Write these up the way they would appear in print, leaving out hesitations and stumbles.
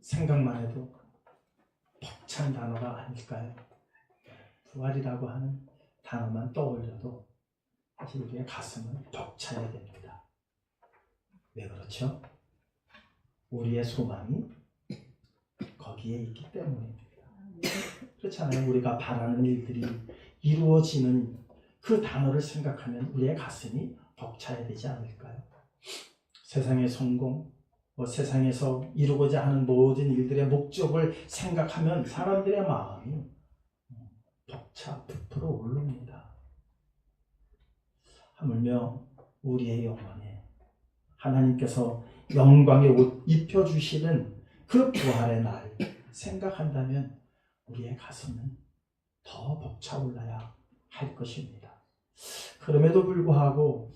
생각만 해도 벅찬 단어가 아닐까요? 부활이라고 하는 단어만 떠올려도 사실 우리의 가슴은 벅차야 됩니다. 왜 그렇죠? 우리의 소망이 거기에 있기 때문입니다. 그렇잖아요. 우리가 바라는 일들이 이루어지는 그 단어를 생각하면 우리의 가슴이 벅차야 되지 않을까요? 세상의 성공, 세상에서 이루고자 하는 모든 일들의 목적을 생각하면 사람들의 마음이 벅차 부풀어 오릅니다. 하물며 우리의 영혼에 하나님께서 영광의 옷 입혀주시는 그 부활의 날 생각한다면 우리의 가슴은 더 벅차올라야 할 것입니다. 그럼에도 불구하고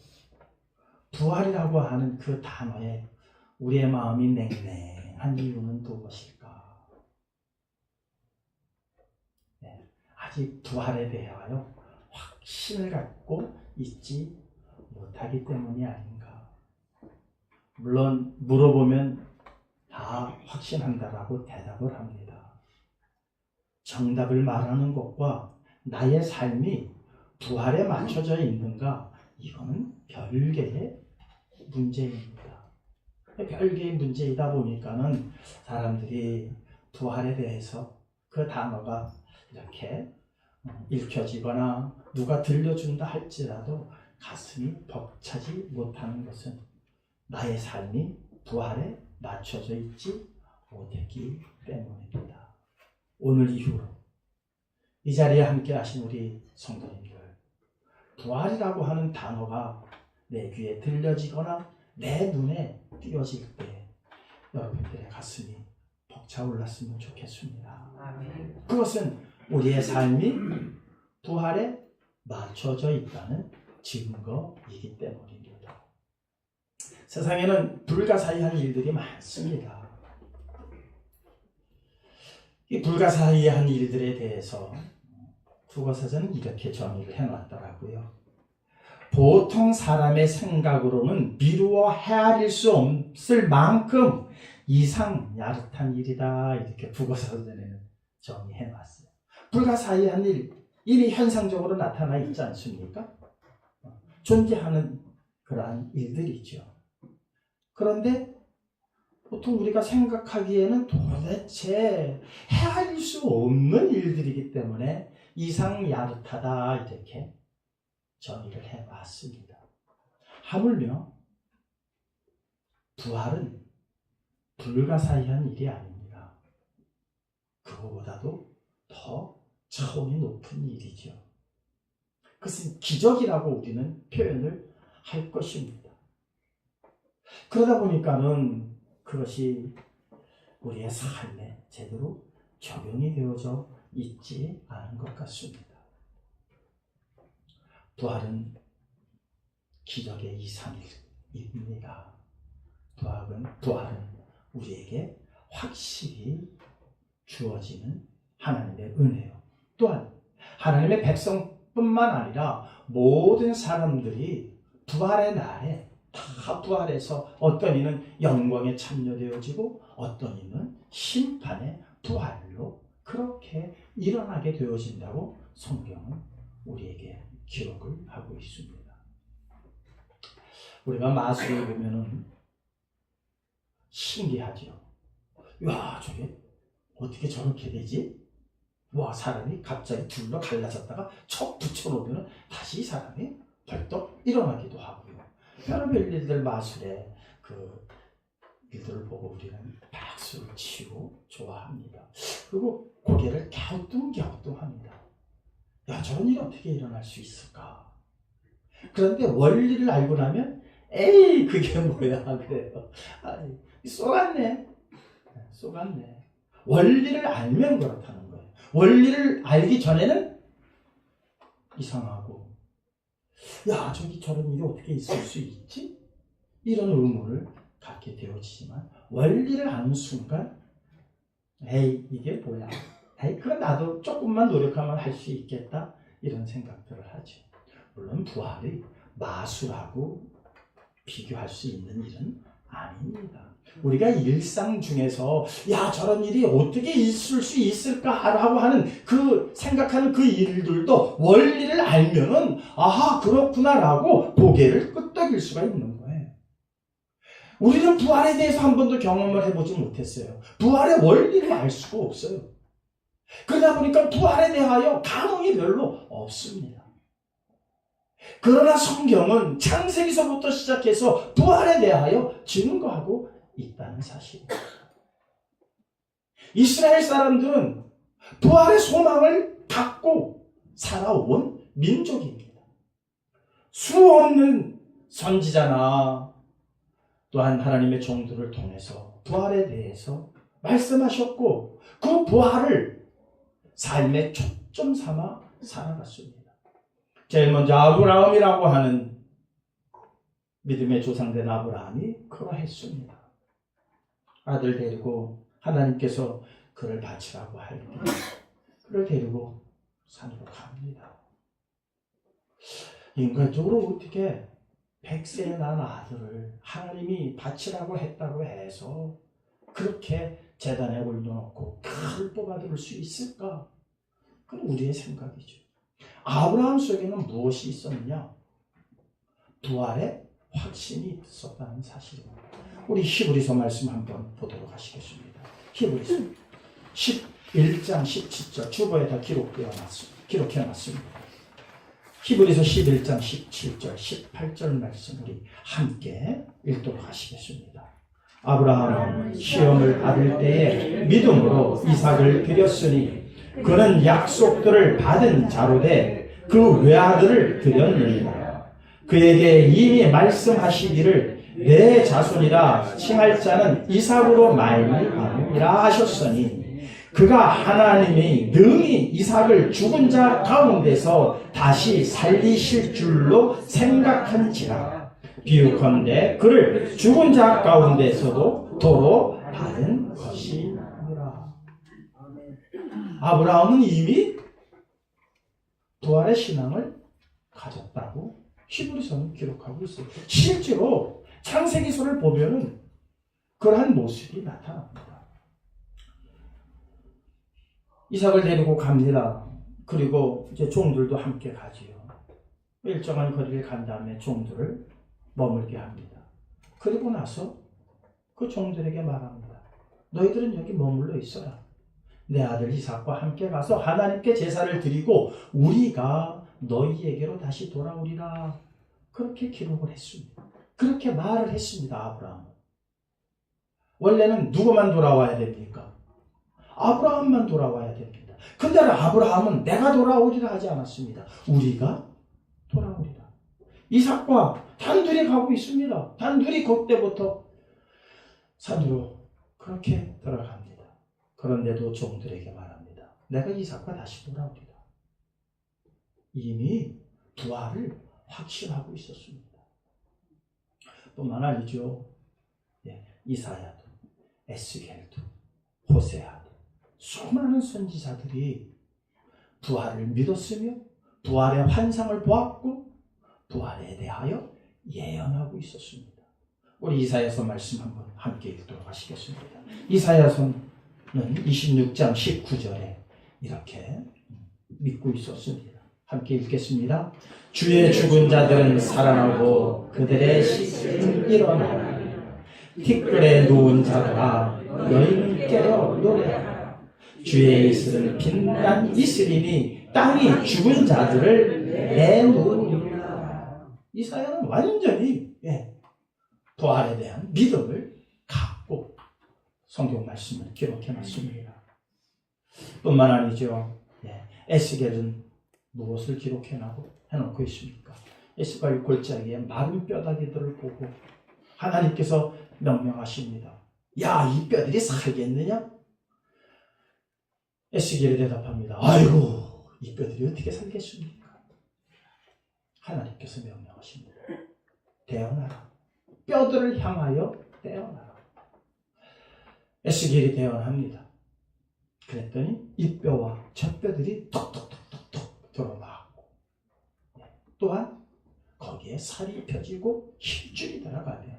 부활이라고 하는 그 단어에 우리의 마음이 냉랭한 이유는 무엇일까? 아직 부활에 대하여 확신을 갖고 있지 못하기 때문이 아닌가. 물론 물어보면 다 확신한다라고 대답을 합니다. 정답을 말하는 것과 나의 삶이 부활에 맞춰져 있는가, 이거는 별개의 문제입니다. 별개의 문제이다 보니까는 사람들이 부활에 대해서 그 단어가 이렇게 읽혀지거나 누가 들려준다 할지라도 가슴이 벅차지 못하는 것은 나의 삶이 부활에 맞춰져 있지 못했기 때문입니다. 오늘 이후로 이 자리에 함께 하신 우리 성도님들, 부활이라고 하는 단어가 내 귀에 들려지거나 내 눈에 띄어질 때 여러분들의 가슴이 벅차올랐으면 좋겠습니다. 아멘. 그것은 우리의 삶이 부활에 맞춰져 있다는 증거이기 때문입니다. 세상에는 불가사의한 일들이 많습니다. 이 불가사의한 일들에 대해서 국어사전은 이렇게 정의를 해놨더라고요. 보통 사람의 생각으로는 미루어 헤아릴 수 없을 만큼 이상 야릇한 일이다, 이렇게 국어사전에는 정의해놨어요. 불가사의한 일, 이미 현상적으로 나타나 있지 않습니까? 존재하는 그러한 일들이죠. 그런데 보통 우리가 생각하기에는 도대체 헤아릴 수 없는 일들이기 때문에 이상 야릇하다, 이렇게 정의를 해봤습니다. 하물며 부활은 불가사의한 일이 아닙니다. 그거보다도 더 차원이 높은 일이죠. 그것은 기적이라고 우리는 표현을 할 것입니다. 그러다 보니까는 그것이 우리의 삶에 제대로 적용이 되어져 있지 않은 것 같습니다. 부활은 기적의 이상입니다. 부활은 우리에게 확실히 주어지는 하나님의 은혜요. 또한 하나님의 백성뿐만 아니라 모든 사람들이 부활의 날에 다 부활해서 어떤 이는 영광에 참여되어지고 어떤 이는 심판의 부활로 그렇게 일어나게 되어진다고 성경은 우리에게 기록을 하고 있습니다. 우리가 마술을 보면은 신기하죠. 야, 저게 어떻게 저렇게 되지? 와, 사람이 갑자기 둘러 갈라졌다가 척 붙여놓으면 다시 이 사람이 벌떡 일어나기도 하고요. 여러 일들 마술의 그 일들을 보고 우리는 박수를 치고 좋아합니다. 그리고 고개를 갸우뚱갸우뚱합니다. 야, 저런 일이 어떻게 일어날 수 있을까? 그런데 원리를 알고 나면 에이, 그게 뭐야 그래요. 아니, 쏘갔네. 원리를 알면 그렇다는 거예요. 원리를 알기 전에는 이상하고, 야, 저기 저런 일이 어떻게 있을 수 있지? 이런 의문을 갖게 되어지지만 원리를 아는 순간 에이, 이게 뭐야? 에이, 그거 나도 조금만 노력하면 할 수 있겠다, 이런 생각들을 하죠. 물론 부활이 마술하고 비교할 수 있는 일은 아닙니다. 우리가 일상 중에서 야 저런 일이 어떻게 있을 수 있을까라고 하는 그 생각하는 그 일들도 원리를 알면은 아하 그렇구나라고 고개를 끄덕일 수가 있는 거예요. 우리는 부활에 대해서 한 번도 경험을 해보지 못했어요. 부활의 원리를 알 수가 없어요. 그러다 보니까 부활에 대하여 감흥이 별로 없습니다. 그러나 성경은 창세기서부터 시작해서 부활에 대하여 증거하고 있다는 사실입니다. 이스라엘 사람들은 부활의 소망을 갖고 살아온 민족입니다. 수없는 선지자나 또한 하나님의 종들을 통해서 부활에 대해서 말씀하셨고 그 부활을 삶의 초점 삼아 살아갔습니다. 제일 먼저 아브라함이라고 하는 믿음의 조상된 아브라함이 그러했습니다. 아들 데리고 하나님께서 그를 바치라고 할 때 그를 데리고 산으로 갑니다. 인간적으로 어떻게 100세에 난 아들을 하나님이 바치라고 했다고 해서 그렇게 제단에 올려놓고 칼을 뽑아들을 수 있을까? 그건 우리의 생각이죠. 아브라함 속에는 무엇이 있었느냐? 부활의 확신이 있었다는 사실입니다. 우리 히브리서 말씀 한번 보도록 하시겠습니다. 히브리서 11장 17절 주보에다 기록해놨습니다. 히브리서 11장 17절 18절 말씀 우리 함께 읽도록 하시겠습니다. 아브라함은 시험을 받을 때에 믿음으로 이삭을 드렸으니 그는 약속들을 받은 자로되 그 외아들을 드렸느니라. 그에게 이미 말씀하시기를 내 자손이라 칭할 자는 이삭으로 말미암으리라 하셨으니 그가 하나님이 능히 이삭을 죽은 자 가운데서 다시 살리실 줄로 생각한지라. 비유컨대 그를 죽은 자 가운데서도 도로 받은 것이니라. 아브라함은 이미 부활의 신앙을 가졌다고 히브리서는 기록하고 있어요. 실제로 창세기서를 보면은 그러한 모습이 나타납니다. 이삭을 데리고 갑니다. 그리고 이제 종들도 함께 가지요. 일정한 거리를 간 다음에 종들을 머물게 합니다. 그리고 나서 그 종들에게 말합니다. 너희들은 여기 머물러 있어라. 내 아들 이삭과 함께 가서 하나님께 제사를 드리고 우리가 너희에게로 다시 돌아오리라. 그렇게 기록을 했습니다. 그렇게 말을 했습니다. 아브라함은. 원래는 누구만 돌아와야 됩니까? 아브라함만 돌아와야 됩니다. 근데 아브라함은 내가 돌아오리라 하지 않았습니다. 우리가 돌아오리라. 이삭과 단둘이 가고 있습니다. 단둘이 그때부터 산으로 그렇게 들어갑니다. 그런데도 종들에게 말합니다. 내가 이삭과 다시 돌아오리라. 이미 부활을 확신하고 있었습니다. 뿐만 아니죠. 이사야도, 에스겔도, 호세아도 수많은 선지자들이 부활을 믿었으며 부활의 환상을 보았고 부활에 대하여 예언하고 있었습니다. 우리 이사야서 말씀 한번 함께 읽도록 하시겠습니다. 이사야서는 26장 19절에 이렇게 믿고 있었습니다. 함께 읽겠습니다. 주의 죽은 자들은 살아나고 그들의 시체는 일어나라. 티끌에 누운 자들아 너희는 깨어 노래하라. 주의 이슬은 빛난 이슬이니 땅이 죽은 자들을 내놓으리라. 이사야는 완전히 부활에 대한 믿음을 갖고 성경 말씀을 기록해놨습니다. 뿐만 아니죠. 에스겔은 무엇을 기록해놓고 있습니까? 에스겔 골짜기에 마른 뼈다귀들을 보고 하나님께서 명령하십니다. 야, 이 뼈들이 살겠느냐? 에스겔이 대답합니다. 아이고, 이 뼈들이 어떻게 살겠습니까? 하나님께서 명령하십니다. 대언하라. 뼈들을 향하여 대언하라. 에스겔이 대언합니다. 그랬더니 이 뼈와 저 뼈들이 톡톡톡톡톡 들어맞고 또한 거기에 살이 펴지고 힘줄이 들어가면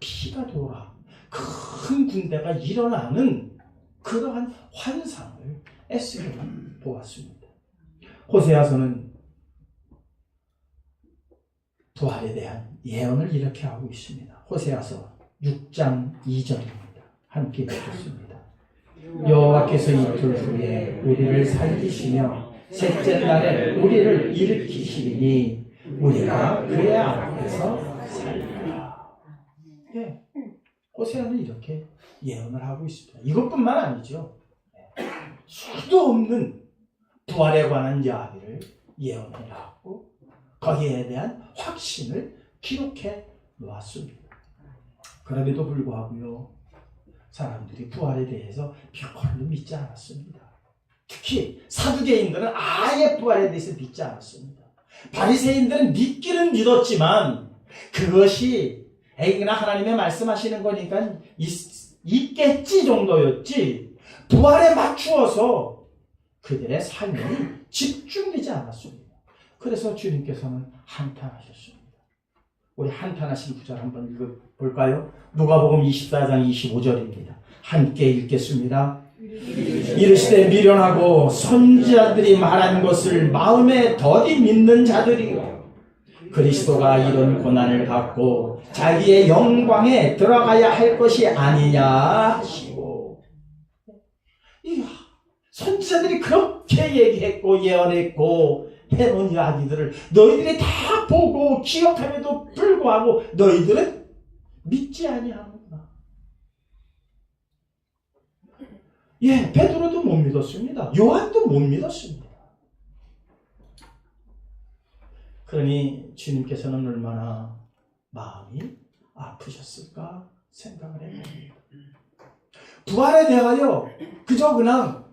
피가 돌아 큰 군대가 일어나는 그러한 환상을 에스겔은 보았습니다. 호세아서는 부활에 대한 예언을 이렇게 하고 있습니다. 호세아서 6장 2절입니다. 함께 읽겠습니다. 여호와께서 이틀 후에 우리를 살리시며 셋째 날에 우리를 일으키시리니 우리가 그의 앞에서 살리라. 예, 호세아는 이렇게 예언을 하고 있습니다. 이것뿐만 아니죠. 수도 없는 부활에 관한 이야기를 예언해 놨고 거기에 대한 확신을 기록해 놓았습니다. 그럼에도 불구하고요, 사람들이 부활에 대해서 별로 믿지 않았습니다. 특히 사두개인들은 아예 부활에 대해서 믿지 않았습니다. 바리새인들은 믿기는 믿었지만 그것이 그냥 하나님의 말씀하시는 거니까 있겠지 정도였지 부활에 맞추어서 그들의 삶이 집중되지 않았습니다. 그래서 주님께서는 한탄하셨습니다. 우리 한탄하신 구절 한번 읽어볼까요? 누가복음 24장 25절입니다. 함께 읽겠습니다. 이르시되 미련하고 선지자들이 말한 것을 마음에 더디 믿는 자들이요 그리스도가 이런 고난을 받고 자기의 영광에 들어가야 할 것이 아니냐 하시고, 이야, 선지자들이 그렇게 얘기했고 예언했고 해놓은 이야기들을 너희들이 다 보고 기억함에도 불구하고 너희들은 믿지 아니하는구나. 예, 베드로도 못 믿었습니다. 요한도 못 믿었습니다. 그러니 주님께서는 얼마나 마음이 아프셨을까 생각을 해봅니다. 부활에 대하여 그저 그냥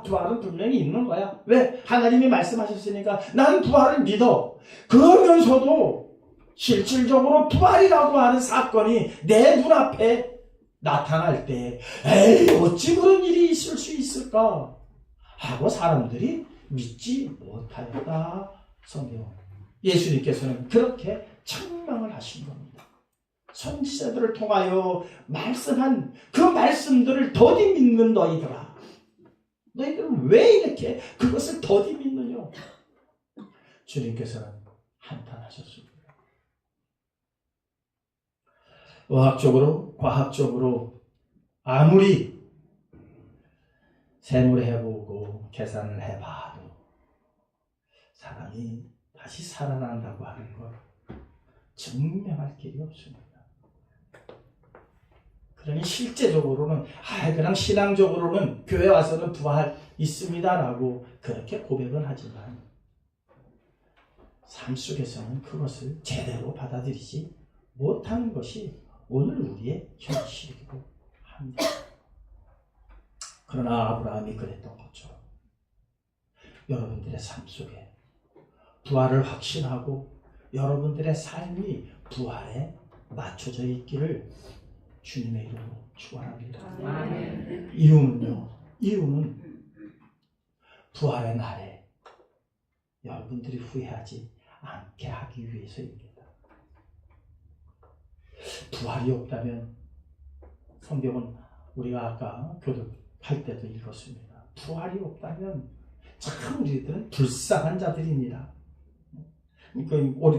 부활은 분명히 있는 거야. 왜? 하나님이 말씀하셨으니까 나는 부활을 믿어. 그러면서도 실질적으로 부활이라고 하는 사건이 내 눈앞에 나타날 때 어찌 그런 일이 있을 수 있을까 하고 사람들이 믿지 못하였다. 성경 예수님께서는 그렇게 책망을 하신 겁니다. 선지자들을 통하여 말씀한 그 말씀들을 더디 믿는 너희들아, 너희들은 왜 이렇게 그것을 더디 믿느냐? 주님께서는 한탄하셨습니다. 의학적으로, 과학적으로 아무리 세물해보고 계산을 해봐도 사람이 다시 살아난다고 하는 걸 증명할 길이 없습니다. 그러니 실제적으로는 그냥 신앙적으로는 교회 와서는 부활 있습니다라고 그렇게 고백은 하지만 삶 속에서는 그것을 제대로 받아들이지 못하는 것이 오늘 우리의 현실이기도 합니다. 그러나 아브라함이 그랬던 것처럼 여러분들의 삶 속에 부활을 확신하고 여러분들의 삶이 부활에 맞춰져 있기를 주님의 이름으로 축원합니다. 이유는 부활의 날에 여러분들이 후회하지 않게 하기 위해서입니다. 부활이 없다면 성경은 우리가 아까 교독할 때도 읽었습니다. 부활이 없다면 참 우리들은 불쌍한 자들입니다.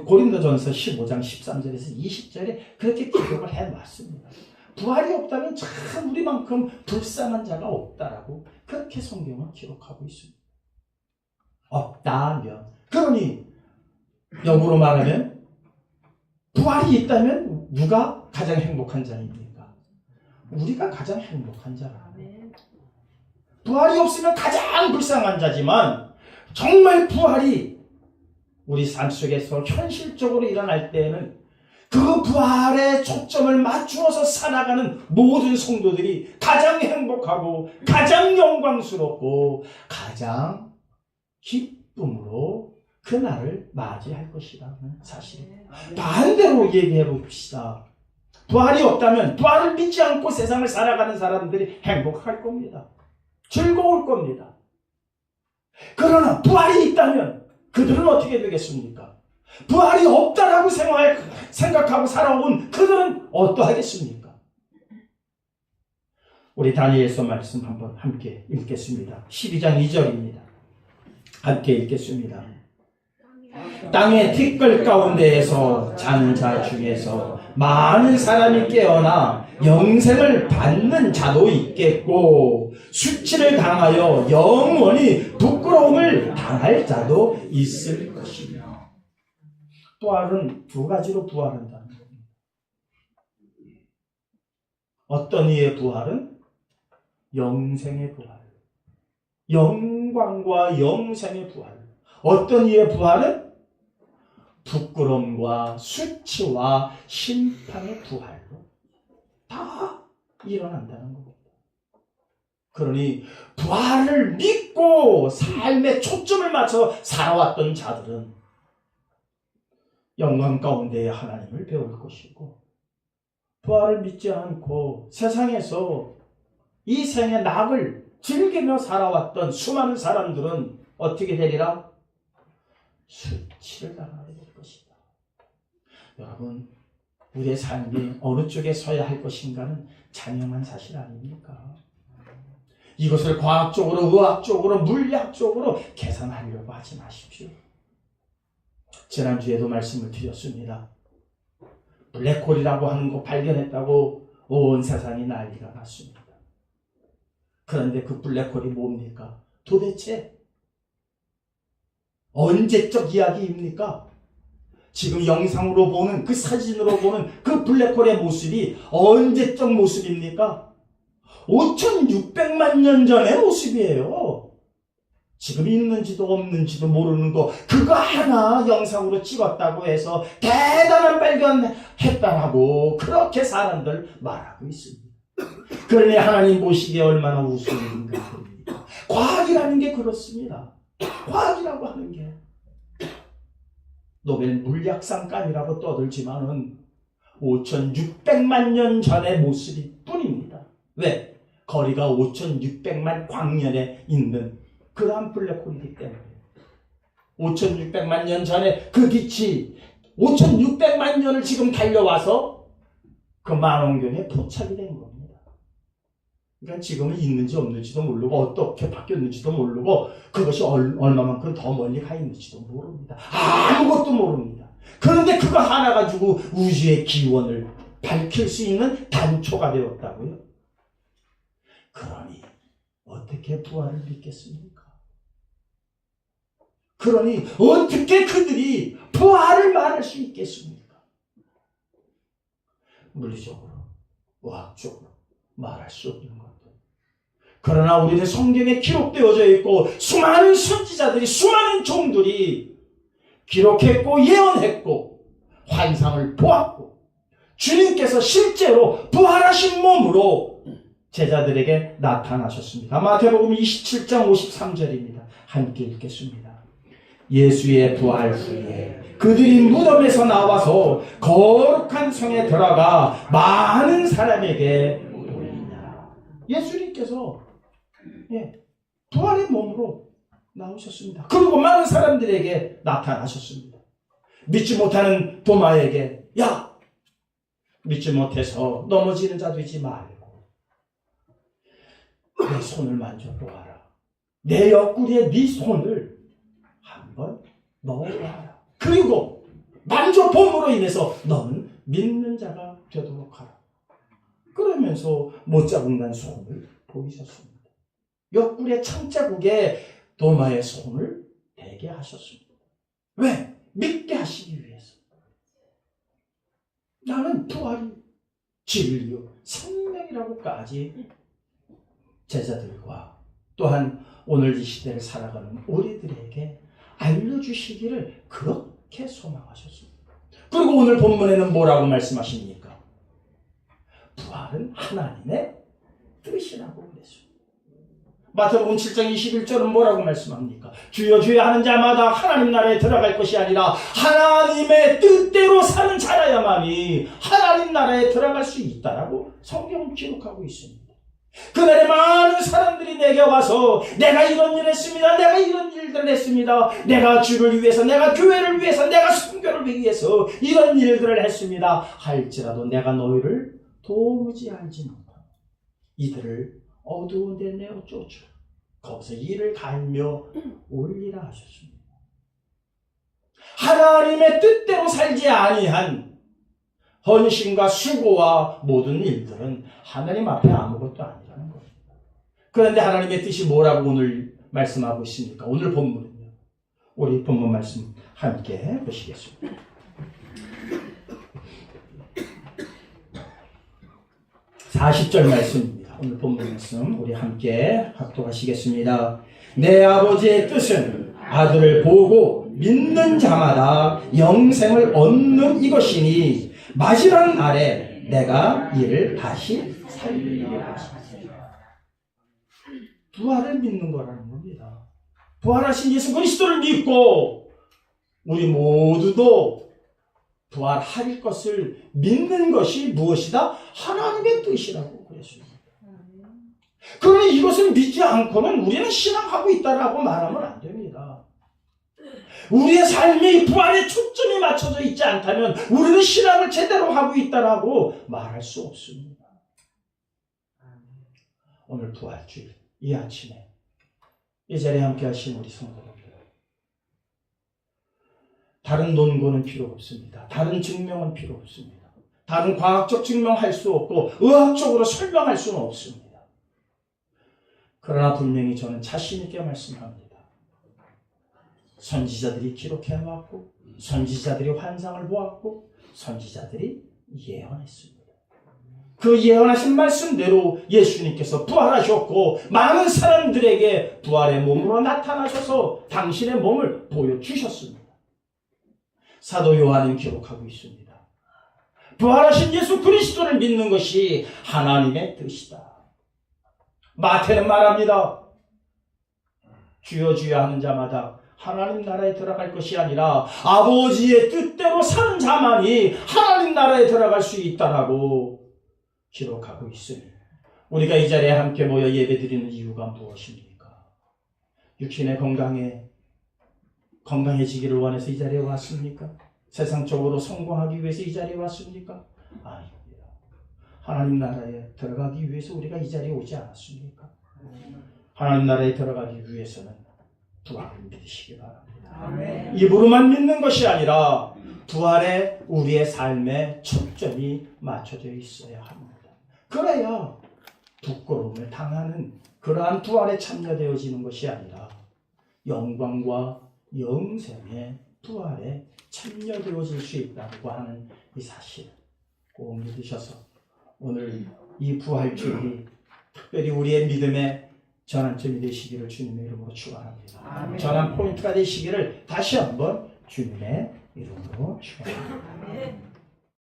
고린도전서 15장 13절에서 20절에 그렇게 기록을 해놨습니다. 부활이 없다면 참 우리만큼 불쌍한 자가 없다라고 그렇게 성경은 기록하고 있습니다. 없다면, 그러니 역으로 말하면 부활이 있다면 누가 가장 행복한 자입니까? 우리가 가장 행복한 자라. 부활이 없으면 가장 불쌍한 자지만 정말 부활이 우리 삶 속에서 현실적으로 일어날 때에는 그 부활의 초점을 맞추어서 살아가는 모든 성도들이 가장 행복하고 가장 영광스럽고 가장 기쁨으로 그날을 맞이할 것이라는 사실입니다. 반대로 얘기해 봅시다. 부활이 없다면 부활을 믿지 않고 세상을 살아가는 사람들이 행복할 겁니다. 즐거울 겁니다. 그러나 부활이 있다면 그들은 어떻게 되겠습니까? 부활이 없다라고 생각하고 살아온 그들은 어떠하겠습니까? 우리 다니엘서 말씀 한번 함께 읽겠습니다. 12장 2절입니다. 함께 읽겠습니다. 땅의 티끌 가운데에서 자는 자 중에서 많은 사람이 깨어나 영생을 받는 자도 있겠고 수치를 당하여 영원히 부끄러움을 당할 자도 있을 것이며. 부활은 두 가지로 부활한다는 겁니다. 어떤 이의 부활은 영생의 부활, 영광과 영생의 부활. 어떤 이의 부활은 부끄러움과 수치와 심판의 부활로 다 일어난다는 겁니다. 그러니 부활을 믿고 삶의 초점을 맞춰 살아왔던 자들은 영광 가운데에 하나님을 배울 것이고, 부활을 믿지 않고 세상에서 이 생의 낙을 즐기며 살아왔던 수많은 사람들은 어떻게 되리라? 수치를 당하게 될 것이다. 여러분, 우리의 삶이 어느 쪽에 서야 할 것인가는 자명한 사실 아닙니까? 이것을 과학적으로, 의학적으로, 물리학적으로 계산하려고 하지 마십시오. 지난주에도 말씀을 드렸습니다. 블랙홀이라고 하는 거 발견했다고 온 세상이 난리가 났습니다. 그런데 그 블랙홀이 뭡니까? 도대체 언제적 이야기입니까? 지금 영상으로 보는, 그 사진으로 보는 그 블랙홀의 모습이 언제적 모습입니까? 5,600만 년 전의 모습이에요. 지금 있는지도 없는지도 모르는 거, 그거 하나 영상으로 찍었다고 해서 대단한 발견했다라고 그렇게 사람들 말하고 있습니다. 그러니 하나님 보시기에 얼마나 우스운가 그럽니다. 과학이라는 게 그렇습니다. 과학이라고 하는 게 노벨 물리학상감이라고 떠들지만은 5,600만 년 전의 모습일 뿐입니다. 왜? 거리가 5,600만 광년에 있는 그러한 블랙홀이기 때문에 5,600만 년 전에 그 빛이 5,600만 년을 지금 달려와서 그 만원경에 포착이 된 겁니다. 그러니까 지금은 있는지 없는지도 모르고 어떻게 바뀌었는지도 모르고 그것이 얼마만큼 더 멀리 가 있는지도 모릅니다. 아무것도 모릅니다. 그런데 그거 하나 가지고 우주의 기원을 밝힐 수 있는 단초가 되었다고요. 그러니 어떻게 부활을 믿겠습니까? 그러니 어떻게 그들이 부활을 말할 수 있겠습니까? 물리적으로, 의학적으로 말할 수 없는 것들. 그러나 우리는 성경에 기록되어져 있고 수많은 선지자들이, 수많은 종들이 기록했고 예언했고 환상을 보았고 주님께서 실제로 부활하신 몸으로 제자들에게 나타나셨습니다. 마태복음 27장 53절입니다. 함께 읽겠습니다. 예수의 부활 후에 그들이 무덤에서 나와서 거룩한 성에 들어가 많은 사람에게 보이니라. 예수님께서 부활의 몸으로 나오셨습니다. 그리고 많은 사람들에게 나타나셨습니다. 믿지 못하는 도마에게, 야! 믿지 못해서 넘어지는 자 되지 말고 내 손을 만져보아라. 내 옆구리에 네 손을 한번 넣어보아라. 그리고 만져봄으로 인해서 너는 믿는 자가 되도록 하라. 그러면서 못자국난 손을 보이셨습니다. 옆구리의 창자국에 도마의 손을 대게 하셨습니다. 왜? 믿게 하시기 위해서. 나는 부활이 진리요 생명이라고까지 제자들과 또한 오늘 이 시대를 살아가는 우리들에게 알려주시기를 그렇게 소망하셨습니다. 그리고 오늘 본문에는 뭐라고 말씀하십니까? 부활은 하나님의 뜻이라고 그랬습니다. 마태복음 7장 21절은 뭐라고 말씀합니까? 주여 주여 하는 자마다 하나님 나라에 들어갈 것이 아니라 하나님의 뜻대로 사는 자라야만이 하나님 나라에 들어갈 수 있다라고 성경은 기록하고 있습니다. 그날에 많은 사람들이 내게 와서 내가 이런 일을 했습니다. 내가 이런 일들을 했습니다. 내가 주를 위해서, 내가 교회를 위해서, 내가 선교를 위해서 이런 일들을 했습니다. 할지라도 내가 너희를 도무지 알지 못하고 이들을 어두운 데 내어 쫓으라. 거기서 이를 갈며 올리라 하셨습니다. 하나님의 뜻대로 살지 아니한 헌신과 수고와 모든 일들은 하나님 앞에 아무것도 아니라는 겁니다. 그런데 하나님의 뜻이 뭐라고 오늘 말씀하고 있습니까? 오늘 본문은요. 우리 본문 말씀 함께 보시겠습니다. 40절 말씀입니다. 오늘 본문 말씀 우리 함께 합독하시겠습니다. 내 아버지의 뜻은 아들을 보고 믿는 자마다 영생을 얻는 이것이니 마지막 날에 내가 이를 다시 살리리라. 부활을 믿는 거라는 겁니다. 부활하신 예수 그리스도를 믿고 우리 모두도 부활할 것을 믿는 것이 무엇이다? 하나님의 뜻이라고 그랬습니다. 그러니 이것을 믿지 않고는 우리는 신앙하고 있다라고 말하면 안 됩니다. 우리의 삶이 부활에 초점이 맞춰져 있지 않다면 우리는 신앙을 제대로 하고 있다라고 말할 수 없습니다. 오늘 부활주일 이 아침에 이 자리에 함께 하신 우리 성도들, 다른 논거는 필요 없습니다. 다른 증명은 필요 없습니다. 다른 과학적 증명할 수 없고 의학적으로 설명할 수는 없습니다. 그러나 분명히 저는 자신 있게 말씀합니다. 선지자들이 기록해왔고 선지자들이 환상을 보았고 선지자들이 예언했습니다. 그 예언하신 말씀대로 예수님께서 부활하셨고 많은 사람들에게 부활의 몸으로 나타나셔서 당신의 몸을 보여주셨습니다. 사도 요한은 기록하고 있습니다. 부활하신 예수 그리스도를 믿는 것이 하나님의 뜻이다. 마태는 말합니다. 주여 주여 하는 자마다 하나님 나라에 들어갈 것이 아니라 아버지의 뜻대로 사는 자만이 하나님 나라에 들어갈 수 있다라고 기록하고 있으니 우리가 이 자리에 함께 모여 예배드리는 이유가 무엇입니까? 육신의 건강해지기를 원해서 이 자리에 왔습니까? 세상적으로 성공하기 위해서 이 자리에 왔습니까? 아닙니다. 하나님 나라에 들어가기 위해서 우리가 이 자리에 오지 않았습니까? 하나님 나라에 들어가기 위해서는 부활을 믿으시기 바랍니다. 아멘. 입으로만 믿는 것이 아니라 부활에 우리의 삶에 초점이 맞춰져 있어야 합니다. 그래야 부끄러움을 당하는 그러한 부활에 참여되어지는 것이 아니라 영광과 영생의 부활에 참여되어질 수 있다고 하는 이 사실 꼭 믿으셔서 오늘 이 부활주일이 특별히 우리의 믿음의 전환점이 되시기를 주님의 이름으로 축원합니다. 아멘. 전환 포인트가 되시기를 다시 한번 주님의 이름으로 축원합니다.